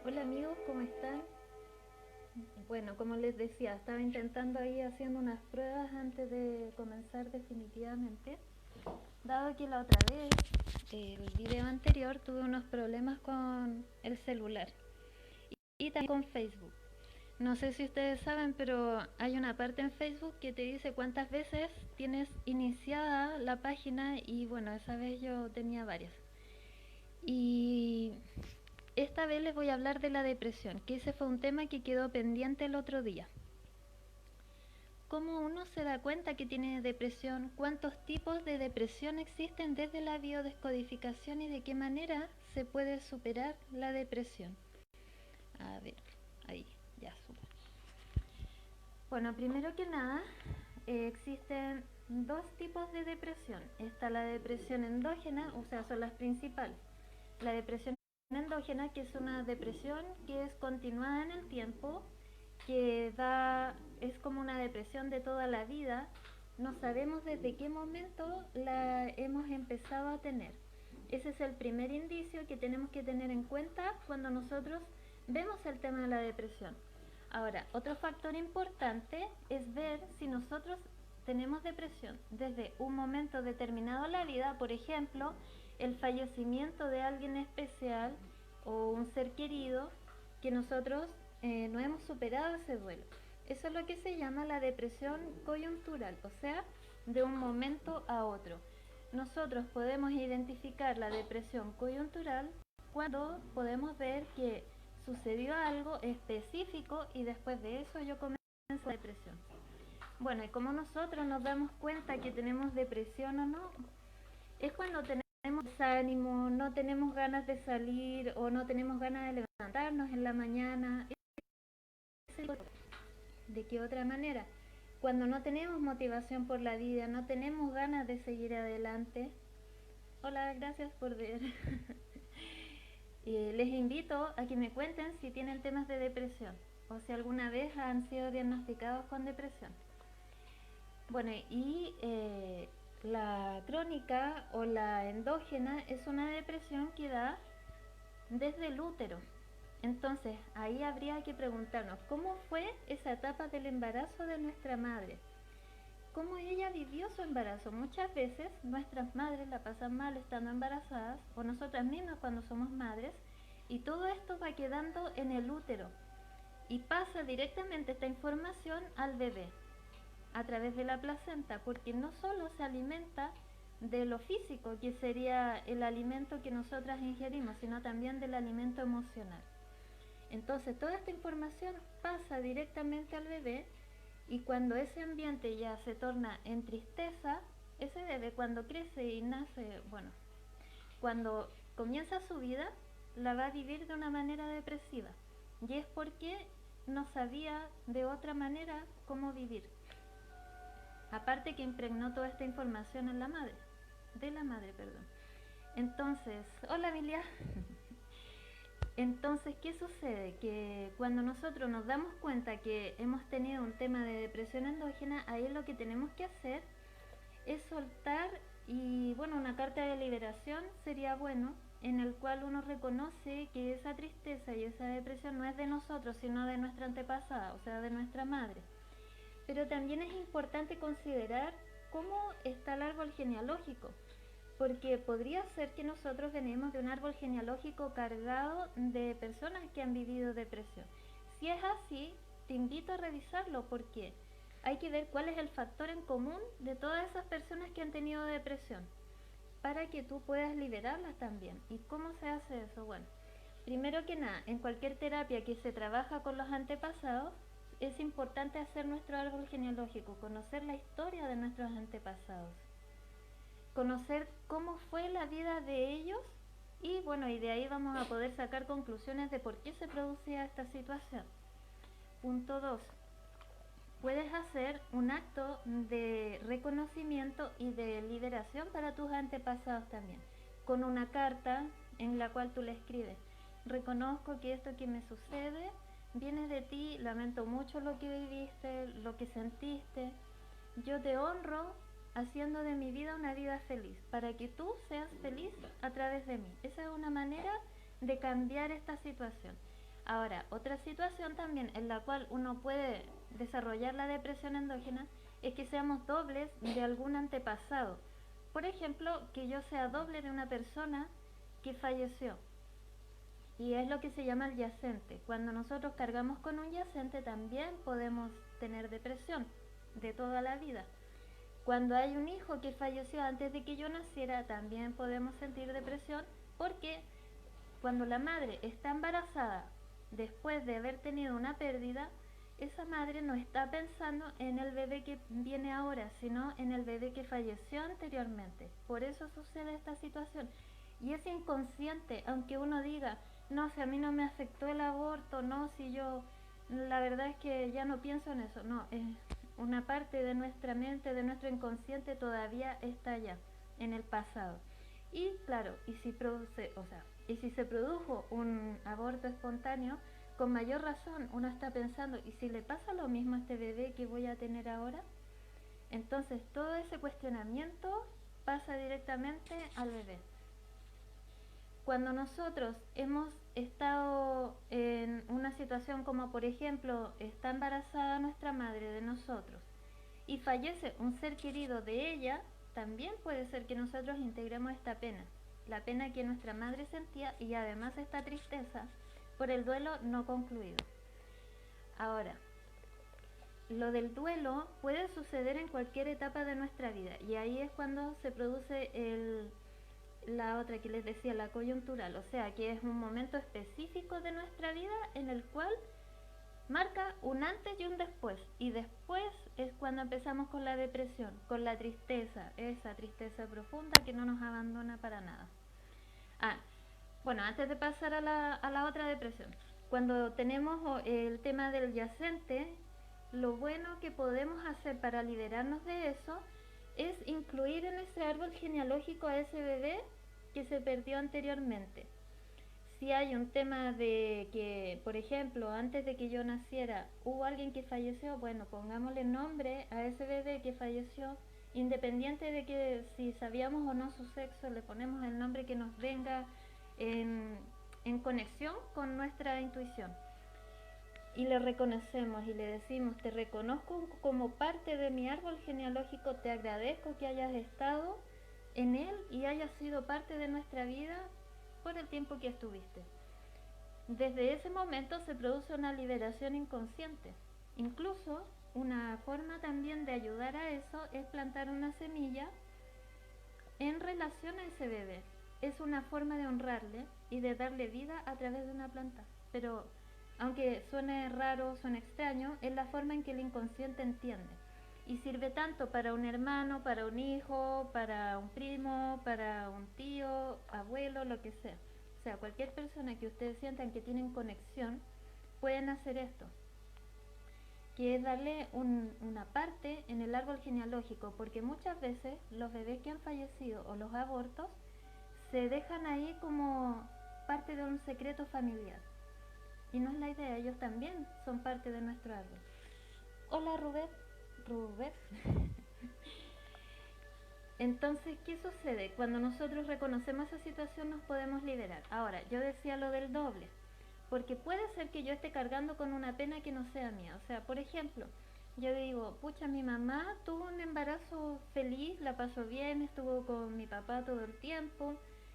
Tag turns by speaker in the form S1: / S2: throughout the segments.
S1: Hola amigos, ¿cómo están? Bueno, como les decía, estaba intentando ahí haciendo unas pruebas antes de comenzar definitivamente, dado que la otra vez, el video anterior, tuve unos problemas con el celular y también con Facebook. No sé si ustedes saben, pero hay una parte en Facebook que te dice cuántas veces tienes iniciada la página y bueno, esa vez yo tenía varias. Y esta vez les voy a hablar de la depresión, que ese fue un tema que quedó pendiente el otro día. ¿Cómo uno se da cuenta que tiene depresión? ¿Cuántos tipos de depresión existen desde la biodescodificación y de qué manera se puede superar la depresión? A ver, ahí, ya supe. Bueno, primero que nada, existen dos tipos de depresión. Está la depresión endógena, o sea, son las principales. La depresión endógena, que es una depresión que es continuada en el tiempo, es como una depresión de toda la vida. No sabemos desde qué momento la hemos empezado a tener. Ese es el primer indicio que tenemos que tener en cuenta cuando nosotros vemos el tema de la depresión. Ahora, otro factor importante es ver si nosotros tenemos depresión desde un momento determinado en la vida, por ejemplo, el fallecimiento de alguien especial o un ser querido que nosotros no hemos superado ese duelo. Eso es lo que se llama la depresión coyuntural, o sea, de un momento a otro. Nosotros podemos identificar la depresión coyuntural cuando podemos ver que sucedió algo específico y después de eso yo comienzo la depresión. Bueno, y como nosotros nos damos cuenta que tenemos depresión o no, es cuando tenemos desánimo, no tenemos ganas de salir o no tenemos ganas de levantarnos en la mañana. ¿De qué otra manera? Cuando no tenemos motivación por la vida, no tenemos ganas de seguir adelante. Hola, gracias por ver. Les invito a que me cuenten si tienen temas de depresión o si alguna vez han sido diagnosticados con depresión. Bueno, y la crónica o la endógena es una depresión que da desde el útero. Entonces, ahí habría que preguntarnos cómo fue esa etapa del embarazo de nuestra madre, cómo ella vivió su embarazo. Muchas veces nuestras madres la pasan mal estando embarazadas o nosotras mismas cuando somos madres, y todo esto va quedando en el útero y pasa directamente esta información al bebé a través de la placenta, porque no solo se alimenta de lo físico, que sería el alimento que nosotras ingerimos, sino también del alimento emocional. Entonces toda esta información pasa directamente al bebé, y cuando ese ambiente ya se torna en tristeza, ese bebé cuando crece y nace, bueno, cuando comienza su vida, la va a vivir de una manera depresiva. Y es porque no sabía de otra manera cómo vivir. Aparte que impregnó toda esta información en la madre, de la madre, perdón. Entonces, hola Emilia. Entonces, ¿qué sucede? Que cuando nosotros nos damos cuenta que hemos tenido un tema de depresión endógena, ahí lo que tenemos que hacer es soltar, y bueno, una carta de liberación sería bueno, en el cual uno reconoce que esa tristeza y esa depresión no es de nosotros, sino de nuestra antepasada, o sea, de nuestra madre. Pero también es importante considerar cómo está el árbol genealógico, porque podría ser que nosotros venimos de un árbol genealógico cargado de personas que han vivido depresión. Si es así, te invito a revisarlo, porque hay que ver cuál es el factor en común de todas esas personas que han tenido depresión, para que tú puedas liberarlas también. ¿Y cómo se hace eso? Bueno, primero que nada, en cualquier terapia que se trabaja con los antepasados, es importante hacer nuestro árbol genealógico, conocer la historia de nuestros antepasados, conocer cómo fue la vida de ellos, y bueno, y de ahí vamos a poder sacar conclusiones de por qué se producía esta situación. Punto 2. Puedes hacer un acto de reconocimiento y de liberación para tus antepasados también, con una carta en la cual tú le escribes: reconozco que esto que me sucede viene de ti, lamento mucho lo que viviste, lo que sentiste, yo te honro haciendo de mi vida una vida feliz, para que tú seas feliz a través de mí. Esa es una manera de cambiar esta situación. Ahora, otra situación también en la cual uno puede desarrollar la depresión endógena es que seamos dobles de algún antepasado. Por ejemplo, que yo sea doble de una persona que falleció. Y es lo que se llama el yacente. Cuando nosotros cargamos con un yacente también podemos tener depresión de toda la vida. Cuando hay un hijo que falleció antes de que yo naciera, también podemos sentir depresión porque cuando la madre está embarazada después de haber tenido una pérdida, esa madre no está pensando en el bebé que viene ahora, sino en el bebé que falleció anteriormente. Por eso sucede esta situación. Y es inconsciente, aunque uno diga, no, si a mí no me afectó el aborto, no, si yo, la verdad es que ya no pienso en eso, no, una parte de nuestra mente, de nuestro inconsciente todavía está allá, en el pasado. Y claro, y si se produjo un aborto espontáneo, con mayor razón uno está pensando, ¿y si le pasa lo mismo a este bebé que voy a tener ahora? Entonces todo ese cuestionamiento pasa directamente al bebé. Cuando nosotros hemos estado en una situación como por ejemplo está embarazada nuestra madre de nosotros y fallece un ser querido de ella, también puede ser que nosotros integremos esta pena, la pena que nuestra madre sentía y además esta tristeza por el duelo no concluido. Ahora, lo del duelo puede suceder en cualquier etapa de nuestra vida y ahí es cuando se produce la otra que les decía, la coyuntural, o sea que es un momento específico de nuestra vida en el cual marca un antes y un después, y después es cuando empezamos con la depresión, con la tristeza, esa tristeza profunda que no nos abandona para nada. Bueno, antes de pasar a la otra depresión, cuando tenemos el tema del yacente, lo bueno que podemos hacer para liberarnos de eso es incluir en nuestro árbol genealógico a ese bebé que se perdió anteriormente. Si hay un tema de que, por ejemplo, antes de que yo naciera hubo alguien que falleció, bueno, pongámosle nombre a ese bebé que falleció, independiente de que si sabíamos o no su sexo, le ponemos el nombre que nos venga en conexión con nuestra intuición. Y le reconocemos y le decimos, te reconozco como parte de mi árbol genealógico, te agradezco que hayas estado en él y hayas sido parte de nuestra vida por el tiempo que estuviste. Desde ese momento se produce una liberación inconsciente. Incluso una forma también de ayudar a eso es plantar una semilla en relación a ese bebé. Es una forma de honrarle y de darle vida a través de una planta. Pero aunque suene raro, suene extraño, es la forma en que el inconsciente entiende. Y sirve tanto para un hermano, para un hijo, para un primo, para un tío, abuelo, lo que sea. O sea, cualquier persona que ustedes sientan que tienen conexión, pueden hacer esto, que es darle una parte en el árbol genealógico, porque muchas veces los bebés que han fallecido o los abortos se dejan ahí como parte de un secreto familiar. Y no es la idea, ellos también son parte de nuestro árbol. Hola Rubén. Entonces, ¿qué sucede? Cuando nosotros reconocemos esa situación nos podemos liberar. Ahora, yo decía lo del doble, porque puede ser que yo esté cargando con una pena que no sea mía. O sea, por ejemplo, yo digo, pucha, mi mamá tuvo un embarazo feliz, la pasó bien, estuvo con mi papá todo el tiempo,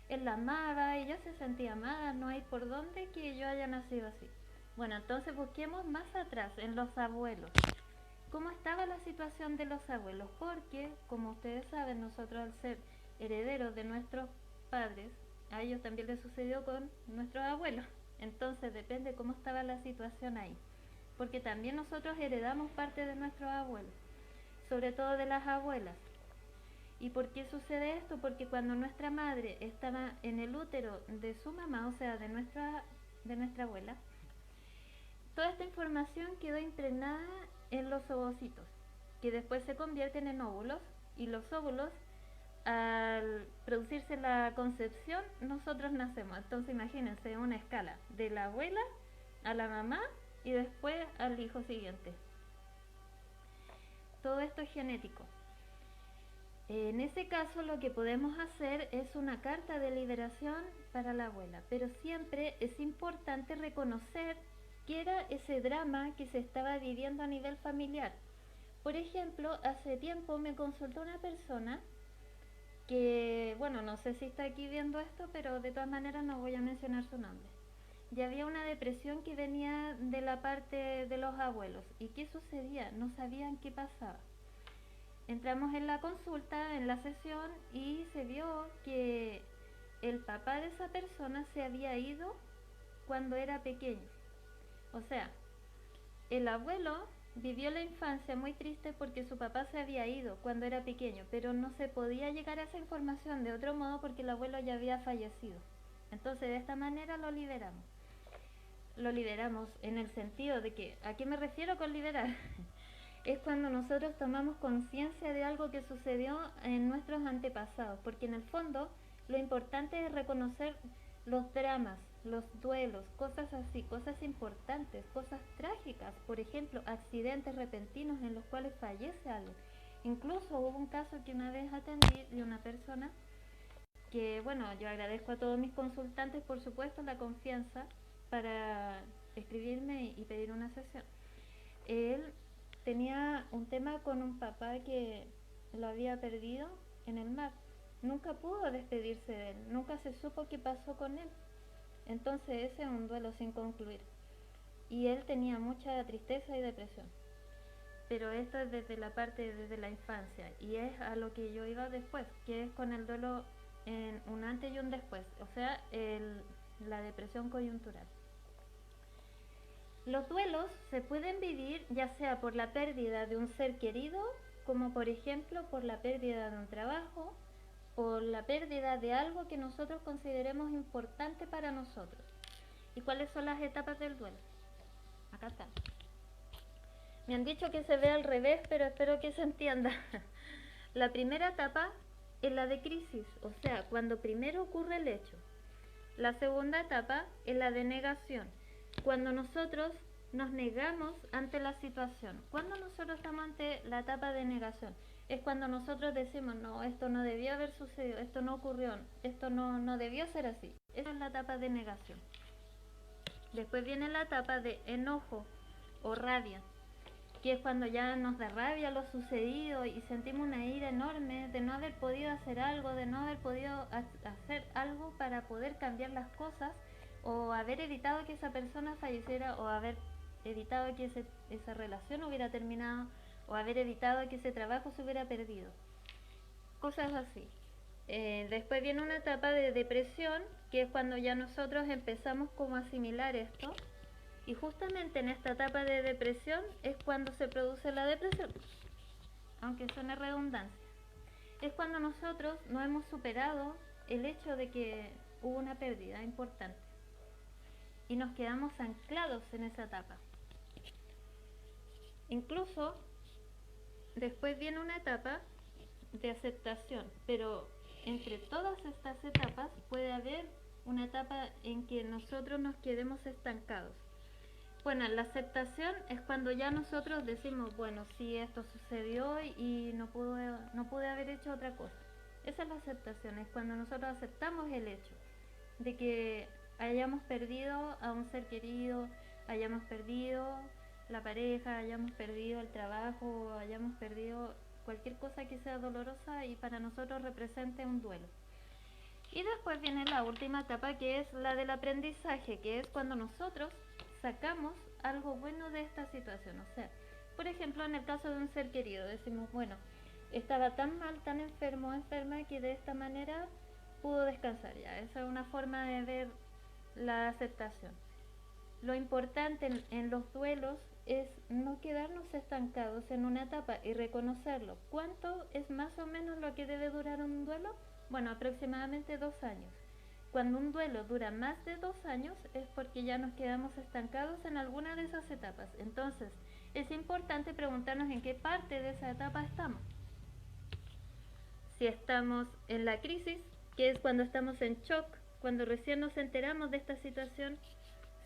S1: él la amaba, ella se sentía amada, no hay por dónde que yo haya nacido así. Bueno, entonces busquemos más atrás, en los abuelos. ¿Cómo estaba la situación de los abuelos? Porque, como ustedes saben, nosotros al ser herederos de nuestros padres, a ellos también les sucedió con nuestros abuelos. Entonces depende cómo estaba la situación ahí. Porque también nosotros heredamos parte de nuestros abuelos, sobre todo de las abuelas. ¿Y por qué sucede esto? Porque cuando nuestra madre estaba en el útero de su mamá, o sea, de nuestra abuela, toda esta información quedó impregnada en los ovocitos, que después se convierten en óvulos, y los óvulos, al producirse la concepción, nosotros nacemos. Entonces imagínense una escala de la abuela a la mamá y después al hijo siguiente. Todo esto es genético. En ese caso lo que podemos hacer es una carta de liberación para la abuela, pero siempre es importante reconocer qué era ese drama que se estaba viviendo a nivel familiar. Por ejemplo, hace tiempo me consultó una persona que, bueno, no sé si está aquí viendo esto, pero de todas maneras no voy a mencionar su nombre. Y había una depresión que venía de la parte de los abuelos. ¿Y qué sucedía? No sabían qué pasaba. Entramos en la consulta, en la sesión, y se vio que el papá de esa persona se había ido cuando era pequeño. O sea, el abuelo vivió la infancia muy triste porque su papá se había ido cuando era pequeño, pero no se podía llegar a esa información de otro modo porque el abuelo ya había fallecido. Entonces de esta manera lo liberamos. Lo liberamos en el sentido de que, ¿a qué me refiero con liberar? Es cuando nosotros tomamos conciencia de algo que sucedió en nuestros antepasados, porque en el fondo lo importante es reconocer los dramas, los duelos, cosas así, cosas importantes, cosas trágicas, por ejemplo, accidentes repentinos en los cuales fallece alguien. Incluso hubo un caso que una vez atendí de una persona que, bueno, yo agradezco a todos mis consultantes, por supuesto, la confianza para escribirme y pedir una sesión. Él tenía un tema con un papá que lo había perdido en el mar. Nunca pudo despedirse de él, nunca se supo qué pasó con él. Entonces ese es un duelo sin concluir. Y él tenía mucha tristeza y depresión. Pero esto es desde la parte, desde la infancia. Y es a lo que yo iba después, que es con el duelo en un antes y un después. O sea, la depresión coyuntural. Los duelos se pueden vivir ya sea por la pérdida de un ser querido, como por ejemplo por la pérdida de un trabajo, por la pérdida de algo que nosotros consideremos importante para nosotros. ¿Y cuáles son las etapas del duelo? Acá están. Me han dicho que se ve al revés, pero espero que se entienda. La primera etapa es la de crisis, o sea, cuando primero ocurre el hecho. La segunda etapa es la de negación, cuando nosotros nos negamos ante la situación. Cuando nosotros estamos ante la etapa de negación, es cuando nosotros decimos, no, esto no debió haber sucedido, esto no ocurrió, esto no debió ser así. Esa es la etapa de negación. Después viene la etapa de enojo o rabia, que es cuando ya nos da rabia lo sucedido y sentimos una ira enorme de no haber podido hacer algo, de no haber podido hacer algo para poder cambiar las cosas, o haber evitado que esa persona falleciera, o haber evitado que esa relación hubiera terminado, o haber evitado que ese trabajo se hubiera perdido. Cosas así. Después viene una etapa de depresión, que es cuando ya nosotros empezamos como a asimilar esto. Y justamente en esta etapa de depresión es cuando se produce la depresión, aunque suene redundancia. Es cuando nosotros no hemos superado el hecho de que hubo una pérdida importante y nos quedamos anclados en esa etapa. Incluso después viene una etapa de aceptación, pero entre todas estas etapas puede haber una etapa en que nosotros nos quedemos estancados. Bueno, la aceptación es cuando ya nosotros decimos, bueno, sí, esto sucedió y no pude haber hecho otra cosa. Esa es la aceptación, es cuando nosotros aceptamos el hecho de que hayamos perdido a un ser querido, hayamos perdido la pareja, hayamos perdido el trabajo, hayamos perdido cualquier cosa que sea dolorosa y para nosotros represente un duelo. Y después viene la última etapa, que es la del aprendizaje, que es cuando nosotros sacamos algo bueno de esta situación. O sea, por ejemplo, en el caso de un ser querido, decimos, bueno, estaba tan mal, tan enfermo, enferma, que de esta manera pudo descansar ya. Esa es una forma de ver la aceptación. Lo importante en los duelos es no quedarnos estancados en una etapa y reconocerlo. ¿Cuánto es más o menos lo que debe durar un duelo? Bueno, aproximadamente 2 años. Cuando un duelo dura más de 2 años es porque ya nos quedamos estancados en alguna de esas etapas. Entonces, es importante preguntarnos en qué parte de esa etapa estamos. Si estamos en la crisis, que es cuando estamos en shock, cuando recién nos enteramos de esta situación.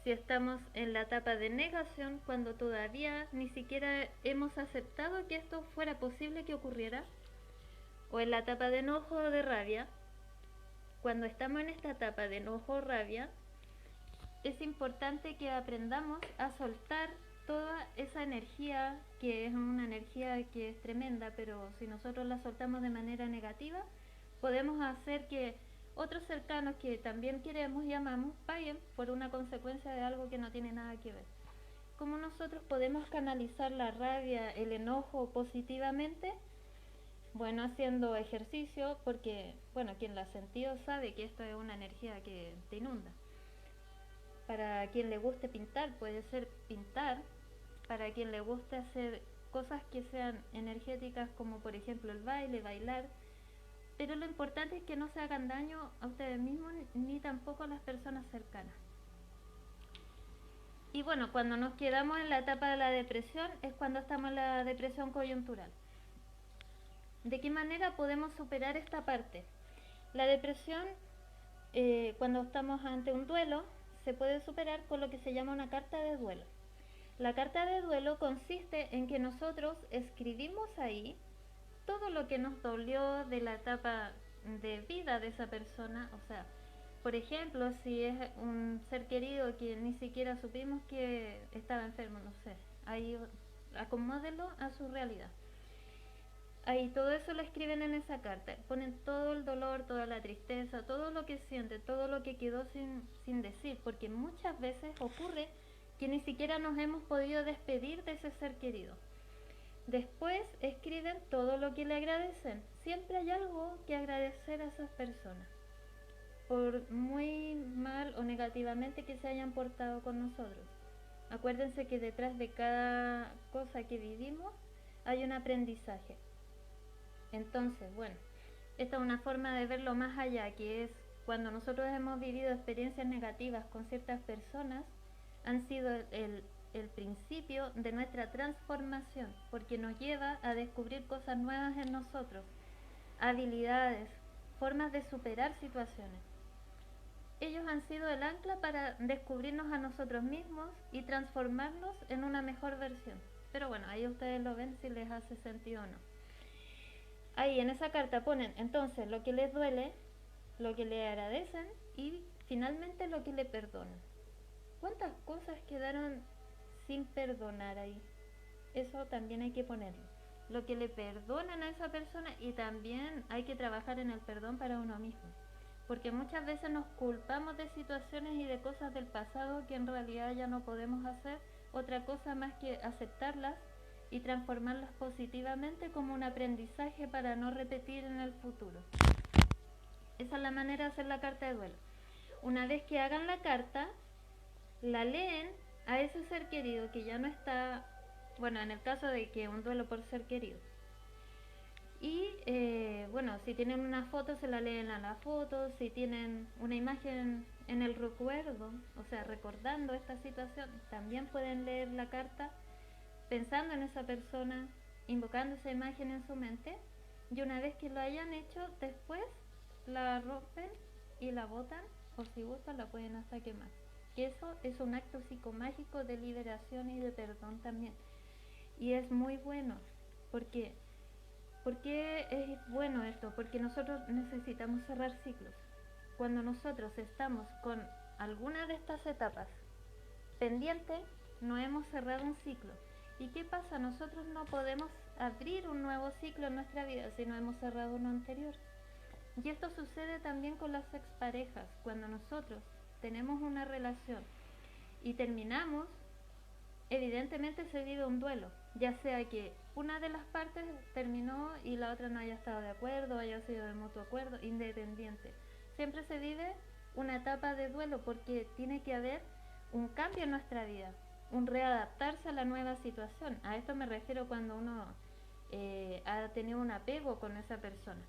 S1: Si estamos en la etapa de negación, cuando todavía ni siquiera hemos aceptado que esto fuera posible que ocurriera. o en la etapa de enojo o de rabia. Cuando estamos en esta etapa de enojo o rabia, es importante que aprendamos a soltar toda esa energía, que es una energía que es tremenda, pero si nosotros la soltamos de manera negativa, podemos hacer que otros cercanos que también queremos y amamos paguen por una consecuencia de algo que no tiene nada que ver. ¿Cómo nosotros podemos canalizar la rabia, el enojo positivamente? Bueno, haciendo ejercicio, porque, bueno, quien la ha sentido sabe que esto es una energía que te inunda. Para quien le guste pintar, puede ser pintar. Para quien le guste hacer cosas que sean energéticas, como por ejemplo el baile, bailar. Pero lo importante es que no se hagan daño a ustedes mismos ni tampoco a las personas cercanas. Y bueno, cuando nos quedamos en la etapa de la depresión es cuando estamos en la depresión coyuntural. ¿De qué manera podemos superar esta parte? La depresión, cuando estamos ante un duelo, se puede superar con lo que se llama una carta de duelo. La carta de duelo consiste en que nosotros escribimos ahí todo lo que nos dolió de la etapa de vida de esa persona. O sea, por ejemplo, si es un ser querido que ni siquiera supimos que estaba enfermo, no sé, ahí acomódelo a su realidad. Ahí todo eso lo escriben en esa carta, ponen todo el dolor, toda la tristeza, todo lo que siente, todo lo que quedó sin decir, porque muchas veces ocurre que ni siquiera nos hemos podido despedir de ese ser querido. Después escriben todo lo que le agradecen. Siempre hay algo que agradecer a esas personas, por muy mal o negativamente que se hayan portado con nosotros. Acuérdense que detrás de cada cosa que vivimos hay un aprendizaje. Entonces, bueno, esta es una forma de verlo más allá, que es cuando nosotros hemos vivido experiencias negativas con ciertas personas, han sido el principio de nuestra transformación, porque nos lleva a descubrir cosas nuevas en nosotros, habilidades, formas de superar situaciones. Ellos han sido el ancla para descubrirnos a nosotros mismos y transformarnos en una mejor versión. Pero bueno, ahí ustedes lo ven si les hace sentido o no. Ahí en esa carta ponen entonces lo que les duele, lo que le agradecen y finalmente lo que le perdonan. ¿Cuántas cosas quedaron sin perdonar ahí? Eso también hay que ponerlo. Lo que le perdonan a esa persona, y también hay que trabajar en el perdón para uno mismo. Porque muchas veces nos culpamos de situaciones y de cosas del pasado que en realidad ya no podemos hacer otra cosa más que aceptarlas y transformarlas positivamente como un aprendizaje para no repetir en el futuro. Esa es la manera de hacer la carta de duelo. Una vez que hagan la carta, la leen a ese ser querido que ya no está, bueno, en el caso de que un duelo por ser querido. Y bueno, si tienen una foto se la leen a la foto, si tienen una imagen en el recuerdo, o sea, recordando esta situación, también pueden leer la carta pensando en esa persona, invocando esa imagen en su mente, y una vez que lo hayan hecho, después la rompen y la botan, o si gustan la pueden hasta quemar. Y eso es un acto psicomágico de liberación y de perdón también. Y es muy bueno, porque ¿por qué es bueno esto? Porque nosotros necesitamos cerrar ciclos. Cuando nosotros estamos con alguna de estas etapas pendiente, no hemos cerrado un ciclo. ¿Y qué pasa? Nosotros no podemos abrir un nuevo ciclo en nuestra vida si no hemos cerrado uno anterior. Y esto sucede también con las exparejas. Cuando nosotros tenemos una relación y terminamos, evidentemente se vive un duelo, ya sea que una de las partes terminó y la otra no haya estado de acuerdo, haya sido de mutuo acuerdo, independiente. Siempre se vive una etapa de duelo porque tiene que haber un cambio en nuestra vida, un readaptarse a la nueva situación. A esto me refiero cuando uno ha tenido un apego con esa persona.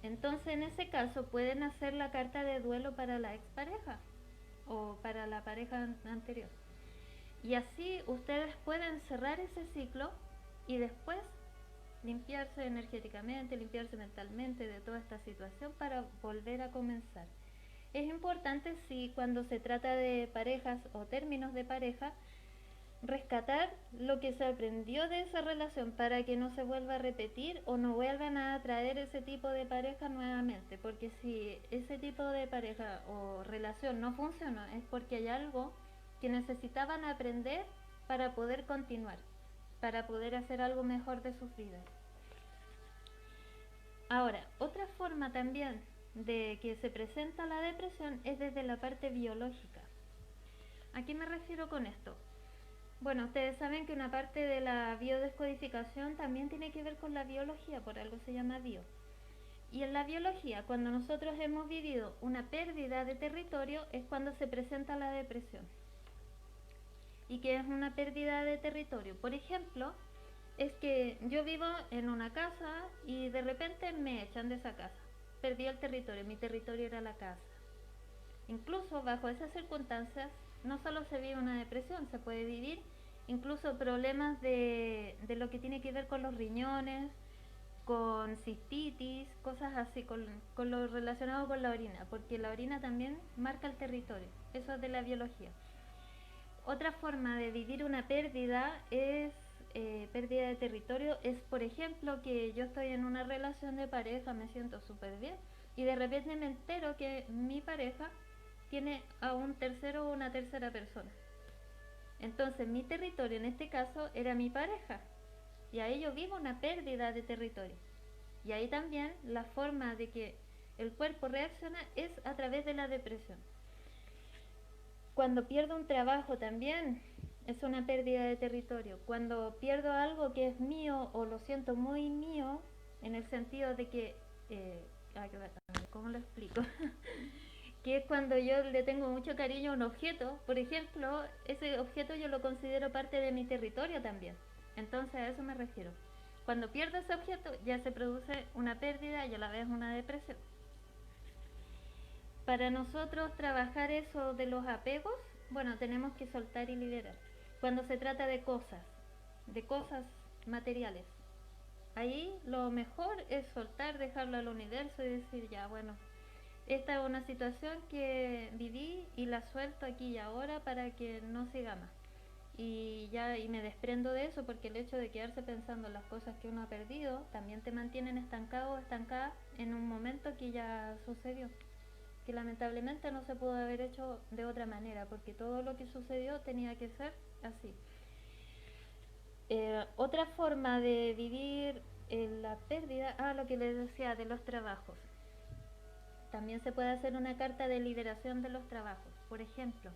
S1: Entonces, en ese caso, pueden hacer la carta de duelo para la expareja o para la pareja anterior. Y así ustedes pueden cerrar ese ciclo y después limpiarse energéticamente, limpiarse mentalmente de toda esta situación para volver a comenzar. Es importante si cuando se trata de parejas o términos de pareja, rescatar lo que se aprendió de esa relación para que no se vuelva a repetir o no vuelvan a atraer ese tipo de pareja nuevamente, porque si ese tipo de pareja o relación no funciona es porque hay algo que necesitaban aprender para poder continuar, para poder hacer algo mejor de sus vidas. Ahora, otra forma también de que se presenta la depresión es desde la parte biológica. ¿A qué me refiero con esto? Bueno, ustedes saben que una parte de la biodescodificación también tiene que ver con la biología, por algo se llama bio. Y en la biología, cuando nosotros hemos vivido una pérdida de territorio, es cuando se presenta la depresión. ¿Y qué es una pérdida de territorio? Por ejemplo, es que yo vivo en una casa y de repente me echan de esa casa. Perdí el territorio, mi territorio era la casa. Incluso bajo esas circunstancias no solo se vive una depresión, se puede vivir incluso problemas de lo que tiene que ver con los riñones, con cistitis, cosas así, con lo relacionado con la orina, porque la orina también marca el territorio, eso es de la biología. Otra forma de vivir una pérdida es pérdida de territorio, es por ejemplo que yo estoy en una relación de pareja, me siento súper bien y de repente me entero que mi pareja tiene a un tercero o una tercera persona. Entonces mi territorio en este caso era mi pareja y ahí yo vivo una pérdida de territorio. Y ahí también la forma de que el cuerpo reacciona es a través de la depresión. Cuando pierdo un trabajo también es una pérdida de territorio. Cuando pierdo algo que es mío o lo siento muy mío, en el sentido de que, eh, ¿cómo lo explico? Que es cuando yo le tengo mucho cariño a un objeto, por ejemplo, ese objeto yo lo considero parte de mi territorio también. Entonces a eso me refiero. Cuando pierdo ese objeto ya se produce una pérdida y a la vez una depresión. Para nosotros trabajar eso de los apegos, bueno, tenemos que soltar y liberar. Cuando se trata de cosas materiales, ahí lo mejor es soltar, dejarlo al universo y decir, ya, bueno, esta es una situación que viví y la suelto aquí y ahora para que no siga más. Y ya y me desprendo de eso porque el hecho de quedarse pensando en las cosas que uno ha perdido también te mantienen estancado o estancada en un momento que ya sucedió, que lamentablemente no se pudo haber hecho de otra manera porque todo lo que sucedió tenía que ser así. Otra forma de vivir la pérdida, lo que les decía de los trabajos. También se puede hacer una carta de liberación de los trabajos. Por ejemplo,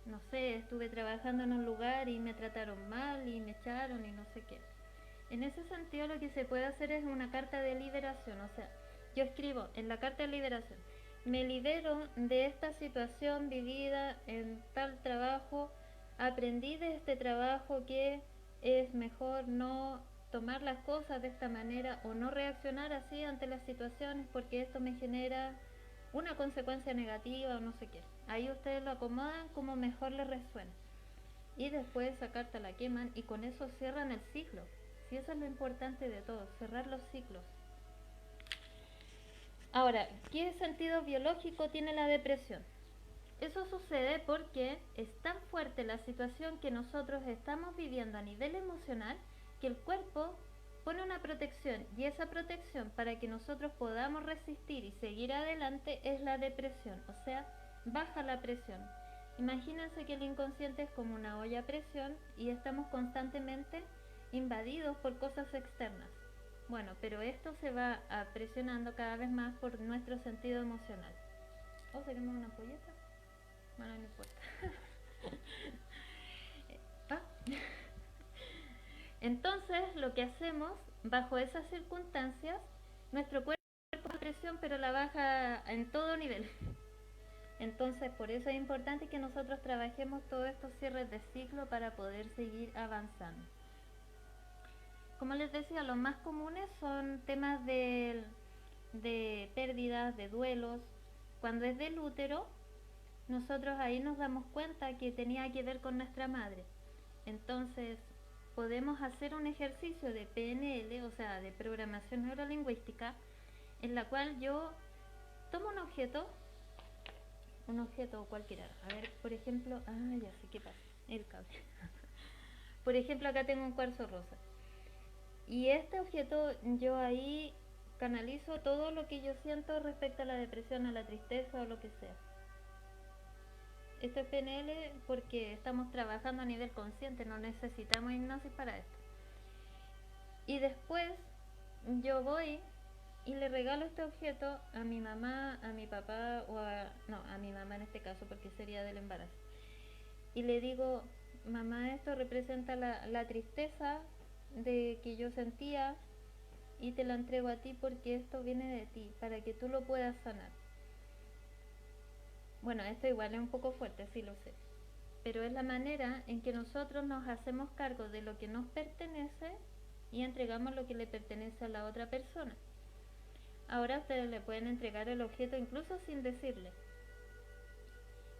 S1: no sé, estuve trabajando en un lugar y me trataron mal y me echaron y no sé qué. En ese sentido lo que se puede hacer es una carta de liberación, o sea, yo escribo en la carta de liberación, me libero de esta situación vivida en tal trabajo, aprendí de este trabajo que es mejor no tomar las cosas de esta manera o no reaccionar así ante las situaciones porque esto me genera una consecuencia negativa o no sé qué. Ahí ustedes lo acomodan como mejor les resuena. Y después esa carta la queman y con eso cierran el ciclo. Si eso es lo importante de todo, cerrar los ciclos. Ahora, ¿qué sentido biológico tiene la depresión? Eso sucede porque es tan fuerte la situación que nosotros estamos viviendo a nivel emocional que el cuerpo pone una protección y esa protección para que nosotros podamos resistir y seguir adelante es la depresión, o sea, baja la presión. Imagínense que el inconsciente es como una olla a presión y estamos constantemente invadidos por cosas externas. Bueno, pero esto se va presionando cada vez más por nuestro sentido emocional. ¿O queremos una polleta? Bueno, no importa. ah. Entonces, lo que hacemos bajo esas circunstancias, nuestro cuerpo baja presión, pero la baja en todo nivel. Entonces, por eso es importante que nosotros trabajemos todos estos cierres de ciclo para poder seguir avanzando. Como les decía, los más comunes son temas de pérdidas, de duelos. Cuando es del útero, nosotros ahí nos damos cuenta que tenía que ver con nuestra madre. Entonces, podemos hacer un ejercicio de PNL, o sea, de programación neurolingüística, en la cual yo tomo un objeto cualquiera. A ver, por ejemplo, ya sé qué pasa, el cable. Por ejemplo, acá tengo un cuarzo rosa. Y este objeto yo ahí canalizo todo lo que yo siento respecto a la depresión, a la tristeza o lo que sea. Esto es PNL porque estamos trabajando a nivel consciente, no necesitamos hipnosis para esto. Y después yo voy y le regalo este objeto a mi mamá, a mi papá a mi mamá en este caso porque sería del embarazo. Y le digo, mamá, esto representa la tristeza de que yo sentía y te la entrego a ti porque esto viene de ti, para que tú lo puedas sanar. Bueno, esto igual es un poco fuerte, sí lo sé, pero es la manera en que nosotros nos hacemos cargo de lo que nos pertenece y entregamos lo que le pertenece a la otra persona. Ahora ustedes le pueden entregar el objeto incluso sin decirle.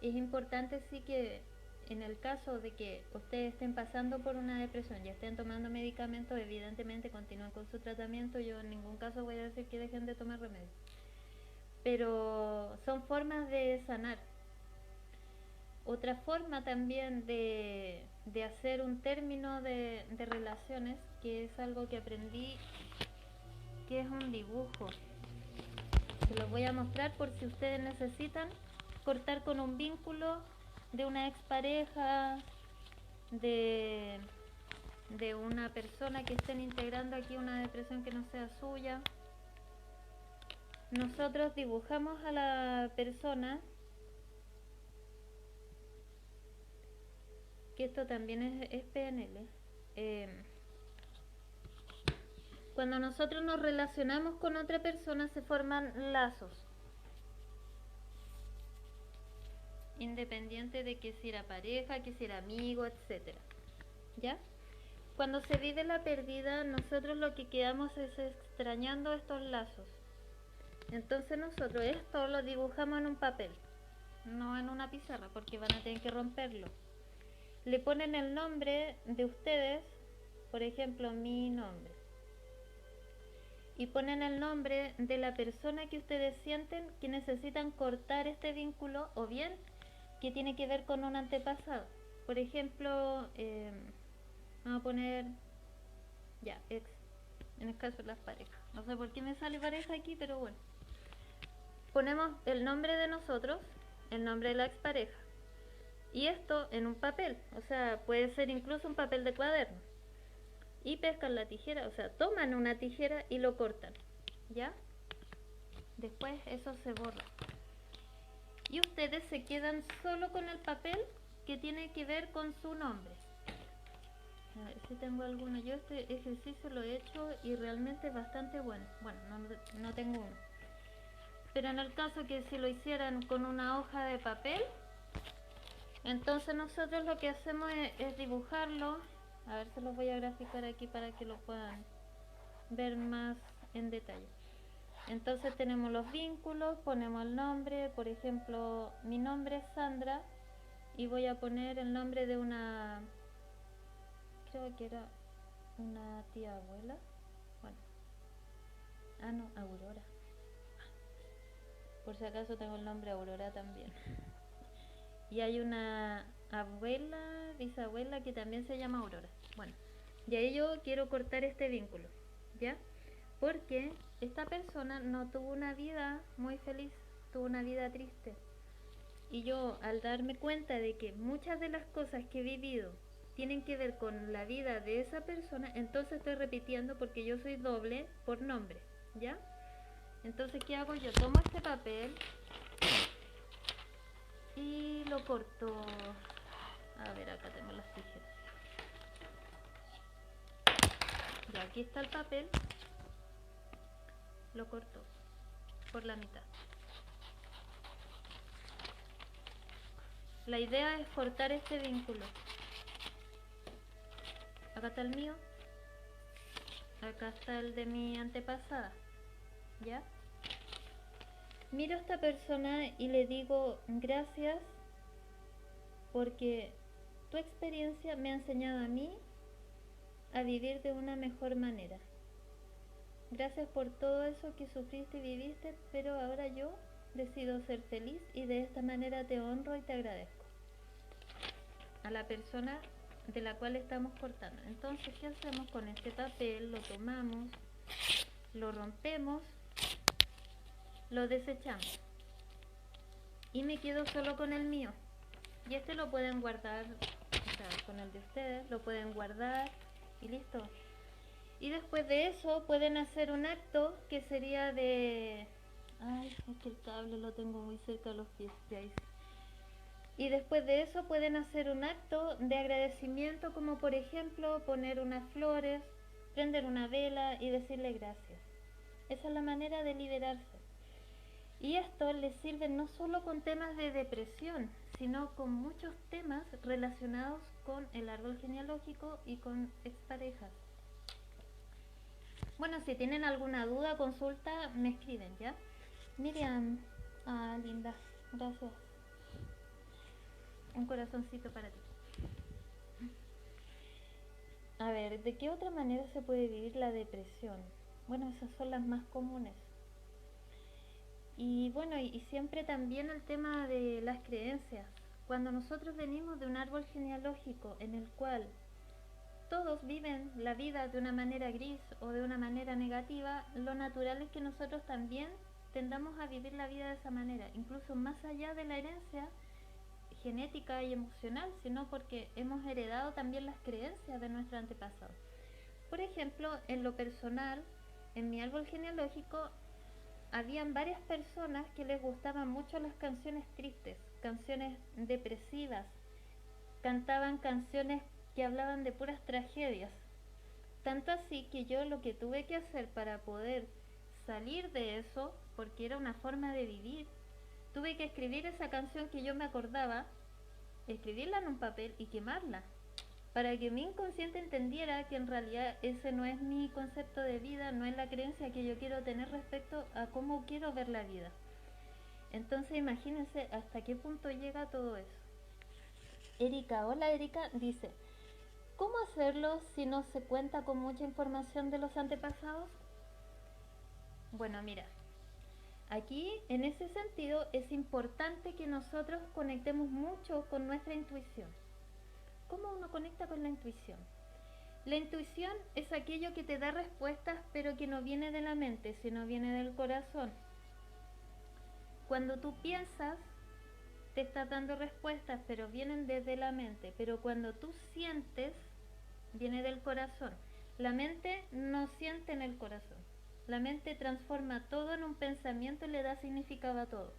S1: Es importante sí que en el caso de que ustedes estén pasando por una depresión y estén tomando medicamentos, evidentemente continúen con su tratamiento. Yo en ningún caso voy a decir que dejen de tomar remedio. Pero son formas de sanar. Otra forma también de hacer un término de relaciones, que es algo que aprendí, que es un dibujo. Se los voy a mostrar por si ustedes necesitan cortar con un vínculo de una expareja, de una persona que estén integrando aquí una depresión que no sea suya. Nosotros dibujamos a la persona, que esto también es PNL. Cuando nosotros nos relacionamos con otra persona se forman lazos, independiente de que si era pareja, que si era amigo, etcétera. ¿Ya? Cuando se vive la pérdida, nosotros lo que quedamos es extrañando estos lazos. Entonces nosotros esto lo dibujamos en un papel, no en una pizarra, porque van a tener que romperlo. Le ponen el nombre de ustedes, por ejemplo, mi nombre, y ponen el nombre de la persona que ustedes sienten que necesitan cortar este vínculo, o bien que tiene que ver con un antepasado. Por ejemplo, vamos a poner ya ex, en el caso de las parejas. No sé por qué me sale pareja aquí, pero bueno. Ponemos el nombre de nosotros, el nombre de la expareja, y esto en un papel, o sea, puede ser incluso un papel de cuaderno. Y pescan la tijera, o sea, toman una tijera y lo cortan, ¿ya? Después eso se borra. Y ustedes se quedan solo con el papel que tiene que ver con su nombre. A ver si tengo alguno. Yo este ejercicio lo he hecho y realmente es bastante bueno. Bueno, no tengo uno. Pero en el caso que si lo hicieran con una hoja de papel, entonces nosotros lo que hacemos es dibujarlo. A ver, se los voy a graficar aquí para que lo puedan ver más en detalle. Entonces tenemos los vínculos, ponemos el nombre, por ejemplo, mi nombre es Sandra y voy a poner el nombre de una, creo que era una tía abuela, bueno, no, Aurora, por si acaso tengo el nombre Aurora también. Y hay una abuela, bisabuela que también se llama Aurora. Bueno, y ahí yo quiero cortar este vínculo, ¿ya? Porque esta persona no tuvo una vida muy feliz, tuvo una vida triste. Y yo, al darme cuenta de que muchas de las cosas que he vivido tienen que ver con la vida de esa persona, entonces estoy repitiendo porque yo soy doble por nombre, ¿ya? Entonces, ¿qué hago? Yo tomo este papel y lo corto. A ver, acá tengo las tijeras. Ya, aquí está el papel. Lo corto por la mitad. La idea es cortar este vínculo. Acá está el mío. Acá está el de mi antepasada. ¿Ya? Miro a esta persona y le digo gracias porque tu experiencia me ha enseñado a mí a vivir de una mejor manera. Gracias por todo eso que sufriste y viviste, pero ahora yo decido ser feliz y de esta manera te honro y te agradezco. A la persona de la cual estamos cortando. Entonces, ¿qué hacemos con este papel? Lo tomamos, lo rompemos, lo desechamos y me quedo solo con el mío. Y este lo pueden guardar, o sea, con el de ustedes, lo pueden guardar y listo. Y después de eso pueden hacer un acto que sería de... Ay, es que el cable lo tengo muy cerca de los pies, de ahí. Y después de eso pueden hacer un acto de agradecimiento, como por ejemplo poner unas flores, prender una vela y decirle gracias. Esa es la manera de liberarse. Y esto les sirve no solo con temas de depresión, sino con muchos temas relacionados con el árbol genealógico y con exparejas. Bueno, si tienen alguna duda, consulta, me escriben, ¿ya? Miriam, linda, gracias. Un corazoncito para ti. A ver, ¿de qué otra manera se puede vivir la depresión? Bueno, esas son las más comunes. Y bueno, y siempre también el tema de las creencias. Cuando nosotros venimos de un árbol genealógico en el cual todos viven la vida de una manera gris o de una manera negativa, lo natural es que nosotros también tendamos a vivir la vida de esa manera, incluso más allá de la herencia genética y emocional, sino porque hemos heredado también las creencias de nuestros antepasados. Por ejemplo, en lo personal, en mi árbol genealógico, habían varias personas que les gustaban mucho las canciones tristes, canciones depresivas, cantaban canciones que hablaban de puras tragedias. Tanto así que yo lo que tuve que hacer para poder salir de eso, porque era una forma de vivir, tuve que escribir esa canción que yo me acordaba, escribirla en un papel y quemarla, para que mi inconsciente entendiera que en realidad ese no es mi concepto de vida, no es la creencia que yo quiero tener respecto a cómo quiero ver la vida. Entonces imagínense hasta qué punto llega todo eso. Erika, hola Erika, dice, ¿cómo hacerlo si no se cuenta con mucha información de los antepasados? Bueno, mira, aquí en ese sentido es importante que nosotros conectemos mucho con nuestra intuición. ¿Cómo uno conecta con la intuición? La intuición es aquello que te da respuestas, pero que no viene de la mente, sino viene del corazón. Cuando tú piensas, te estás dando respuestas, pero vienen desde la mente. Pero cuando tú sientes, viene del corazón. La mente no siente en el corazón. La mente transforma todo en un pensamiento y le da significado a todo.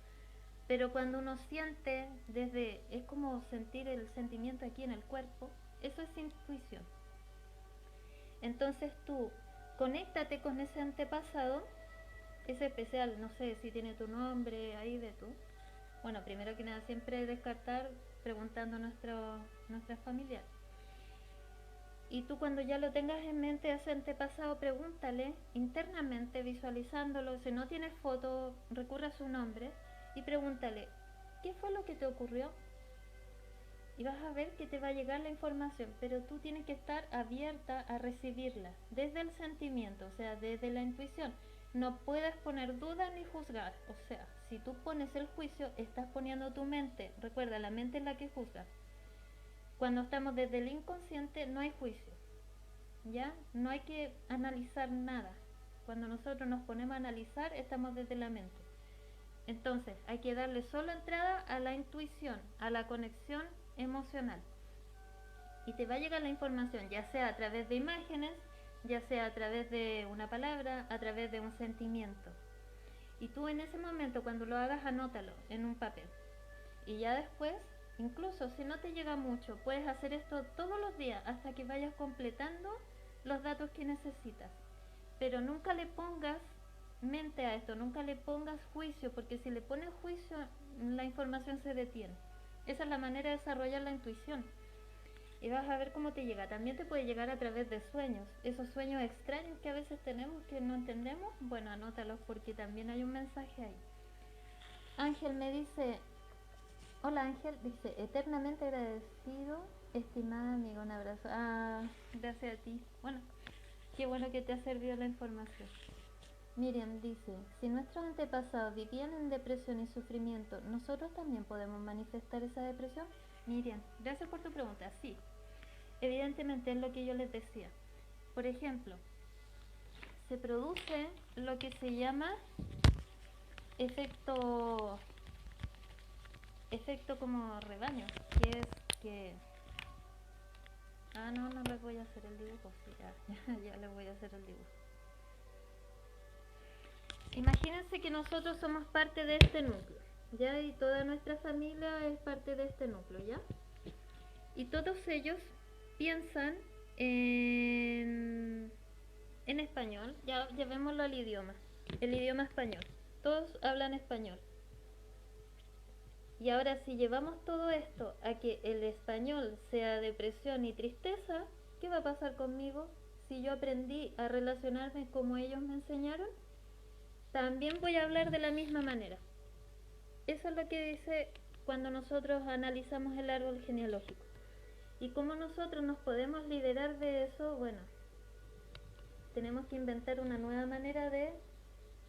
S1: Pero cuando uno siente desde, es como sentir el sentimiento aquí en el cuerpo, eso es intuición. Entonces tú conéctate con ese antepasado, es especial, no sé si tiene tu nombre ahí de tú. Bueno, primero que nada siempre descartar preguntando a nuestras familiares. Y tú cuando ya lo tengas en mente ese antepasado, pregúntale internamente, visualizándolo. Si no tienes foto, recurre a su nombre y pregúntale, ¿qué fue lo que te ocurrió? Y vas a ver que te va a llegar la información, pero tú tienes que estar abierta a recibirla, desde el sentimiento, o sea, desde la intuición. No puedes poner duda ni juzgar, o sea, si tú pones el juicio, estás poniendo tu mente. Recuerda, la mente es la que juzga. Cuando estamos desde el inconsciente no hay juicio, ¿ya? No hay que analizar nada. Cuando nosotros nos ponemos a analizar, estamos desde la mente. Entonces, hay que darle solo entrada a la intuición, a la conexión emocional. Y te va a llegar la información, ya sea a través de imágenes, ya sea a través de una palabra, a través de un sentimiento. Y tú en ese momento, cuando lo hagas, anótalo en un papel. Y ya después, incluso si no te llega mucho, puedes hacer esto todos los días hasta que vayas completando los datos que necesitas. Pero nunca le pongas mente a esto, nunca le pongas juicio, porque si le pones juicio, la información se detiene. Esa es la manera de desarrollar la intuición. Y vas a ver cómo te llega. También te puede llegar a través de sueños. Esos sueños extraños que a veces tenemos que no entendemos, bueno, anótalos porque también hay un mensaje ahí. Ángel me dice, hola Ángel, dice, eternamente agradecido, estimada amiga, un abrazo. Gracias a ti. Bueno, qué bueno que te ha servido la información. Miriam dice, si nuestros antepasados vivían en depresión y sufrimiento, ¿nosotros también podemos manifestar esa depresión? Miriam, gracias por tu pregunta. Sí, Evidentemente es lo que yo les decía. Por ejemplo, se produce lo que se llama efecto como rebaño, que es que no les voy a hacer el dibujo, sí, ya les voy a hacer el dibujo. Imagínense que nosotros somos parte de este núcleo, ya, y toda nuestra familia es parte de este núcleo, ya, y todos ellos piensan en español, ya llevémoslo al idioma, el idioma español, todos hablan español. Y ahora si llevamos todo esto a que el español sea depresión y tristeza, ¿qué va a pasar conmigo? Si yo aprendí a relacionarme como ellos me enseñaron, también voy a hablar de la misma manera. Eso es lo que dice cuando nosotros analizamos el árbol genealógico. ¿Y cómo nosotros nos podemos liberar de eso? Bueno, tenemos que inventar una nueva manera de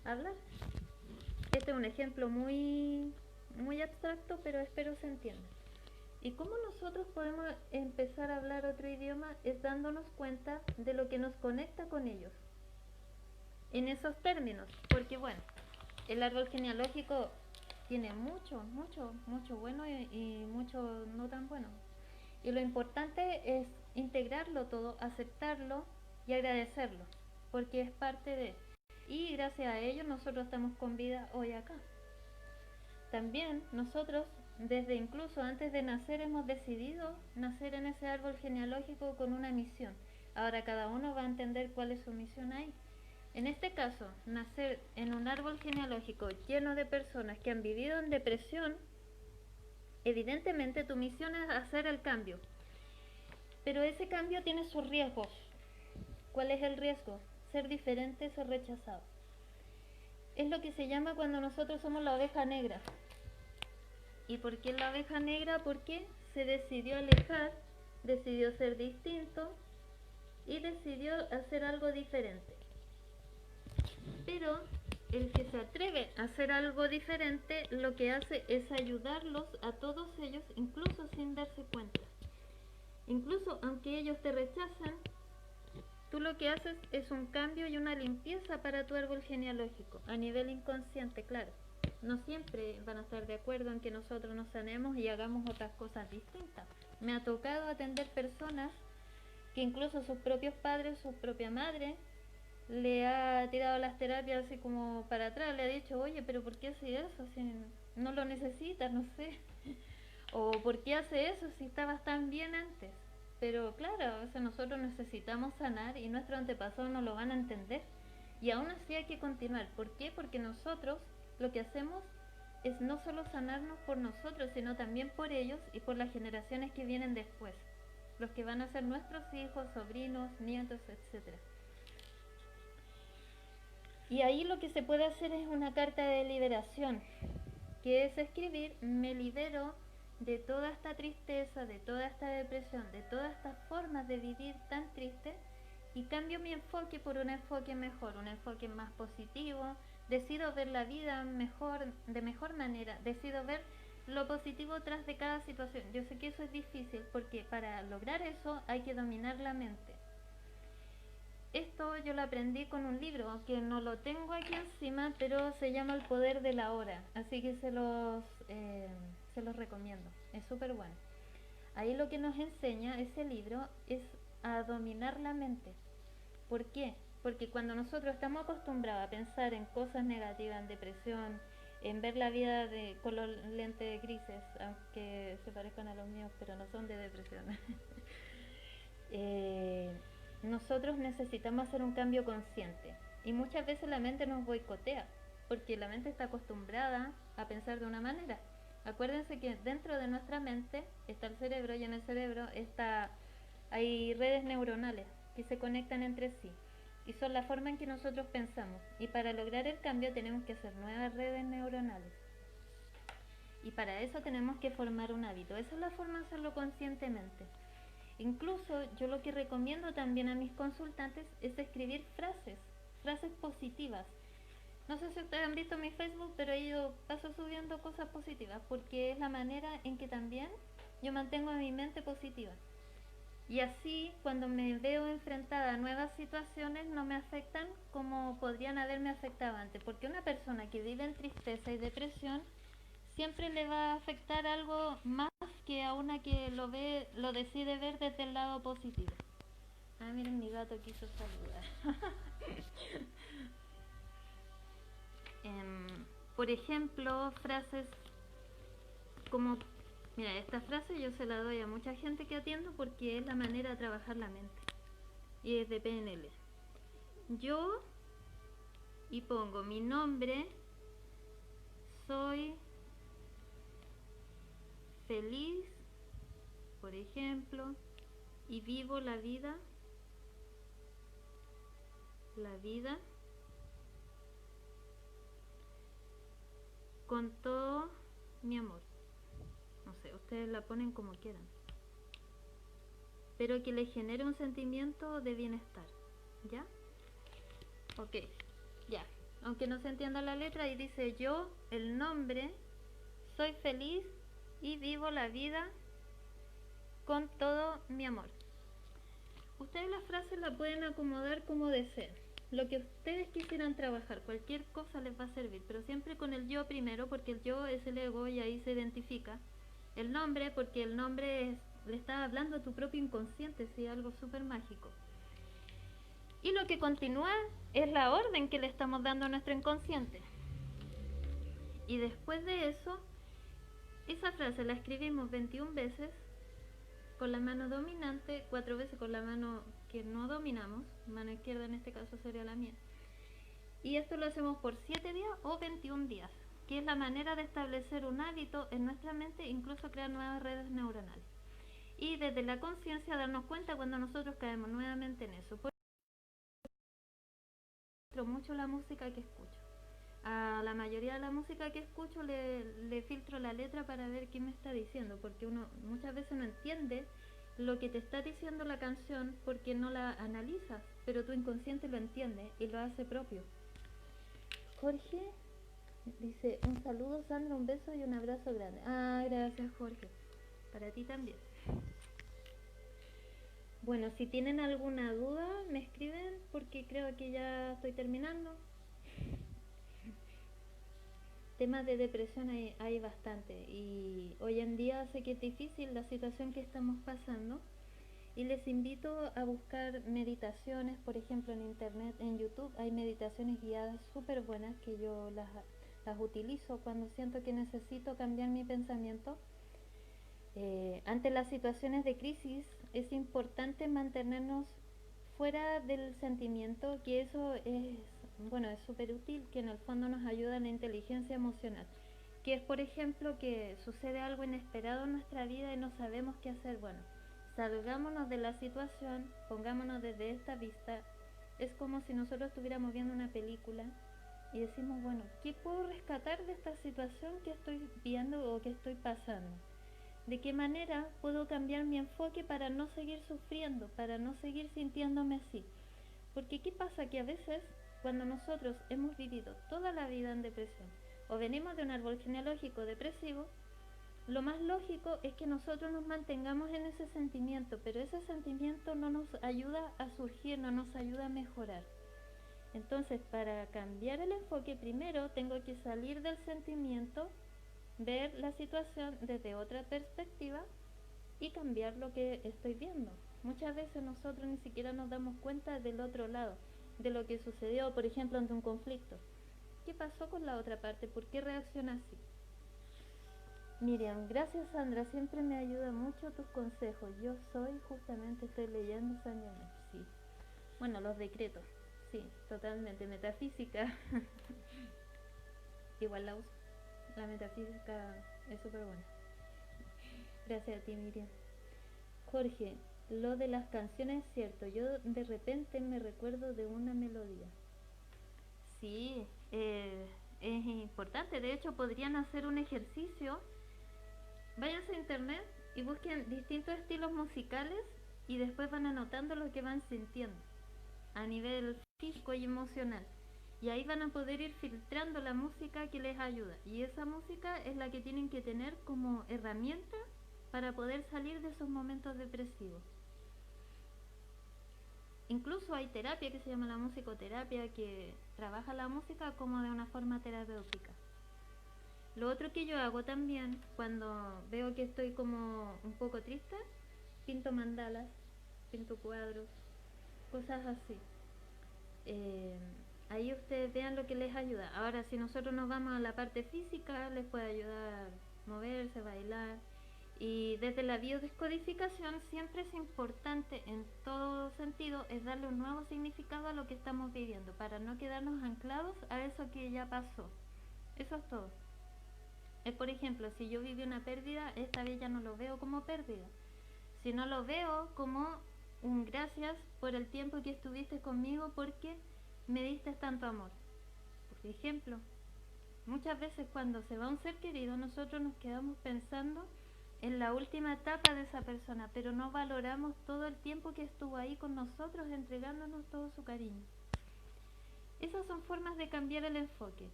S1: hablar. Este es un ejemplo muy abstracto, pero espero se entienda. ¿Y cómo nosotros podemos empezar a hablar otro idioma? Es dándonos cuenta de lo que nos conecta con ellos. En esos términos, porque bueno, el árbol genealógico tiene mucho bueno y mucho no tan bueno. Y lo importante es integrarlo todo, aceptarlo y agradecerlo, porque es parte de... Y gracias a ello nosotros estamos con vida hoy acá. También nosotros, desde incluso antes de nacer, hemos decidido nacer en ese árbol genealógico con una misión. Ahora cada uno va a entender cuál es su misión ahí. En este caso, nacer en un árbol genealógico lleno de personas que han vivido en depresión, evidentemente tu misión es hacer el cambio. Pero ese cambio tiene sus riesgos. ¿Cuál es el riesgo? Ser diferente, ser rechazado. Es lo que se llama cuando nosotros somos la oveja negra. ¿Y por qué la oveja negra? Porque se decidió alejar, decidió ser distinto y decidió hacer algo diferente. Pero el que se atreve a hacer algo diferente lo que hace es ayudarlos a todos ellos, incluso sin darse cuenta. Incluso aunque ellos te rechazan, tú lo que haces es un cambio y una limpieza para tu árbol genealógico, a nivel inconsciente, claro. No siempre van a estar de acuerdo en que nosotros nos sanemos y hagamos otras cosas distintas. Me ha tocado atender personas que incluso sus propios padres, su propia madre, le ha tirado las terapias así como para atrás, le ha dicho, oye, pero ¿por qué hace eso? Si no lo necesitas, no sé. O ¿por qué hace eso si estabas tan bien antes? Pero claro, a veces nosotros necesitamos sanar y nuestros antepasados no lo van a entender. Y aún así hay que continuar. ¿Por qué? Porque nosotros lo que hacemos es no solo sanarnos por nosotros, sino también por ellos y por las generaciones que vienen después. Los que van a ser nuestros hijos, sobrinos, nietos, etcétera. Y ahí lo que se puede hacer es una carta de liberación, que es escribir, me libero de toda esta tristeza, de toda esta depresión, de todas estas formas de vivir tan tristes, y cambio mi enfoque por un enfoque mejor, un enfoque más positivo, decido ver la vida mejor, de mejor manera, decido ver lo positivo tras de cada situación. Yo sé que eso es difícil porque para lograr eso hay que dominar la mente. Esto yo lo aprendí con un libro que no lo tengo aquí encima, pero se llama El Poder de la Hora, así que se los recomiendo, es súper bueno. Ahí lo que nos enseña ese libro es a dominar la mente. ¿Por qué? Porque cuando nosotros estamos acostumbrados a pensar en cosas negativas, en depresión, en ver la vida con los lentes grises, aunque se parezcan a los míos, pero no son de depresión. Nosotros necesitamos hacer un cambio consciente y muchas veces la mente nos boicotea porque la mente está acostumbrada a pensar de una manera. Acuérdense que dentro de nuestra mente está el cerebro y en el cerebro hay redes neuronales que se conectan entre sí y son la forma en que nosotros pensamos, y para lograr el cambio tenemos que hacer nuevas redes neuronales y para eso tenemos que formar un hábito. Esa es la forma de hacerlo conscientemente. Incluso yo lo que recomiendo también a mis consultantes es escribir frases positivas. No sé si ustedes han visto mi Facebook, pero yo paso subiendo cosas positivas porque es la manera en que también yo mantengo mi mente positiva. Y así, cuando me veo enfrentada a nuevas situaciones, no me afectan como podrían haberme afectado antes. Porque una persona que vive en tristeza y depresión siempre le va a afectar algo más que a una que lo decide ver desde el lado positivo. Ah, miren, mi gato quiso saludar. Por ejemplo, frases como, mira, esta frase yo se la doy a mucha gente que atiendo porque es la manera de trabajar la mente. Y es de PNL. Yo, y pongo mi nombre, soy feliz, por ejemplo, y vivo la vida con todo mi amor. No sé, ustedes la ponen como quieran, pero que les genere un sentimiento de bienestar, ¿ya? Ok, ya. Aunque no se entienda la letra, y dice yo, el nombre, soy feliz y vivo la vida con todo mi amor. Ustedes las frases la pueden acomodar como deseen. Lo que ustedes quisieran trabajar, cualquier cosa les va a servir, pero siempre con el yo primero, porque el yo es el ego y ahí se identifica. El nombre, porque el nombre le está hablando a tu propio inconsciente, sí, algo súper mágico. Y lo que continúa es la orden que le estamos dando a nuestro inconsciente. Y después de eso, esa frase la escribimos 21 veces con la mano dominante, 4 veces con la mano que no dominamos, mano izquierda en este caso sería la mía. Y esto lo hacemos por 7 días o 21 días, que es la manera de establecer un hábito en nuestra mente, incluso crear nuevas redes neuronales. Y desde la conciencia darnos cuenta cuando nosotros caemos nuevamente en eso. Por ejemplo, mucho la música que escucho. A la mayoría de la música que escucho le filtro la letra para ver qué me está diciendo, porque uno muchas veces no entiende lo que te está diciendo la canción porque no la analizas, pero tu inconsciente lo entiende y lo hace propio. Jorge dice, un saludo Sandra, un beso y un abrazo grande. Ah, gracias Jorge, para ti también. Bueno, si tienen alguna duda me escriben porque creo que ya estoy terminando. Temas de depresión hay bastante y hoy en día sé que es difícil la situación que estamos pasando y les invito a buscar meditaciones, por ejemplo en internet, en YouTube hay meditaciones guiadas súper buenas que yo las utilizo cuando siento que necesito cambiar mi pensamiento. Ante las situaciones de crisis es importante mantenernos fuera del sentimiento, que eso es, bueno, es súper útil, que en el fondo nos ayuda en la inteligencia emocional, que es por ejemplo que sucede algo inesperado en nuestra vida y no sabemos qué hacer. Bueno, salgámonos de la situación, pongámonos desde esta vista. Es como si nosotros estuviéramos viendo una película y decimos, bueno, ¿qué puedo rescatar de esta situación que estoy viendo o que estoy pasando? ¿De qué manera puedo cambiar mi enfoque para no seguir sufriendo, para no seguir sintiéndome así? Porque ¿qué pasa? Que a veces cuando nosotros hemos vivido toda la vida en depresión o venimos de un árbol genealógico depresivo, lo más lógico es que nosotros nos mantengamos en ese sentimiento, pero ese sentimiento no nos ayuda a surgir, no nos ayuda a mejorar. Entonces, para cambiar el enfoque, primero tengo que salir del sentimiento, ver la situación desde otra perspectiva y cambiar lo que estoy viendo. Muchas veces nosotros ni siquiera nos damos cuenta del otro lado, de lo que sucedió, por ejemplo, ante un conflicto. ¿Qué pasó con la otra parte? ¿Por qué reacciona así? Miriam, gracias Sandra, siempre me ayuda mucho tus consejos. Yo justamente estoy leyendo San Germain. Sí. Bueno, los decretos. Sí, totalmente. Metafísica. Igual la uso. La metafísica es súper buena. Gracias a ti, Miriam. Jorge, lo de las canciones es cierto. Yo de repente me recuerdo de una melodía. Sí, es importante. De hecho, podrían hacer un ejercicio. Váyanse a internet y busquen distintos estilos musicales y después van anotando lo que van sintiendo a nivel físico y emocional. Y ahí van a poder ir filtrando la música que les ayuda. Y esa música es la que tienen que tener como herramienta para poder salir de esos momentos depresivos. incluso hay terapia que se llama la musicoterapia, que trabaja la música como de una forma terapéutica. Lo otro que yo hago también, cuando veo que estoy como un poco triste, pinto mandalas, pinto cuadros, cosas así. Eh, Ahí ustedes vean lo que les ayuda. Ahora, si nosotros nos vamos a la parte física, les puede ayudar moverse, bailar. Y desde la biodescodificación siempre es importante en todo sentido es darle un nuevo significado a lo que estamos viviendo para no quedarnos anclados a eso que ya pasó. Eso es todo. Es, por ejemplo, si yo viví una pérdida, esta vez ya no lo veo como pérdida, sino lo veo como un gracias por el tiempo que estuviste conmigo porque me diste tanto amor. Por ejemplo, muchas veces cuando se va un ser querido, nosotros nos quedamos pensando en la última etapa de esa persona, pero no valoramos todo el tiempo que estuvo ahí con nosotros entregándonos todo su cariño. Esas son formas de cambiar el enfoque.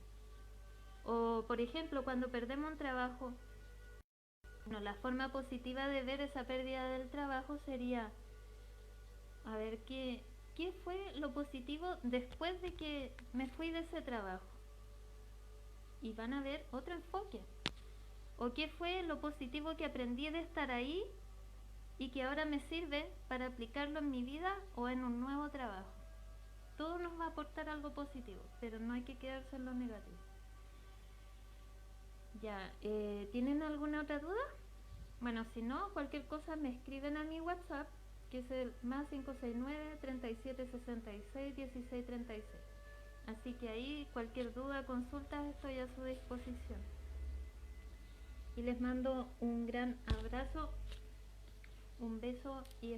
S1: O, por ejemplo, cuando perdemos un trabajo, bueno, la forma positiva de ver esa pérdida del trabajo sería, a ver, ¿qué fue lo positivo después de que me fui de ese trabajo? Y van a ver otro enfoque. ¿O qué fue lo positivo que aprendí de estar ahí y que ahora me sirve para aplicarlo en mi vida o en un nuevo trabajo? Todo nos va a aportar algo positivo, pero no hay que quedarse en lo negativo. Ya, ¿tienen alguna otra duda? Bueno, si no, cualquier cosa me escriben a mi WhatsApp, que es el más 569 37 66 16 36. Así que ahí cualquier duda, consulta, estoy a su disposición. Y les mando un gran abrazo, un beso y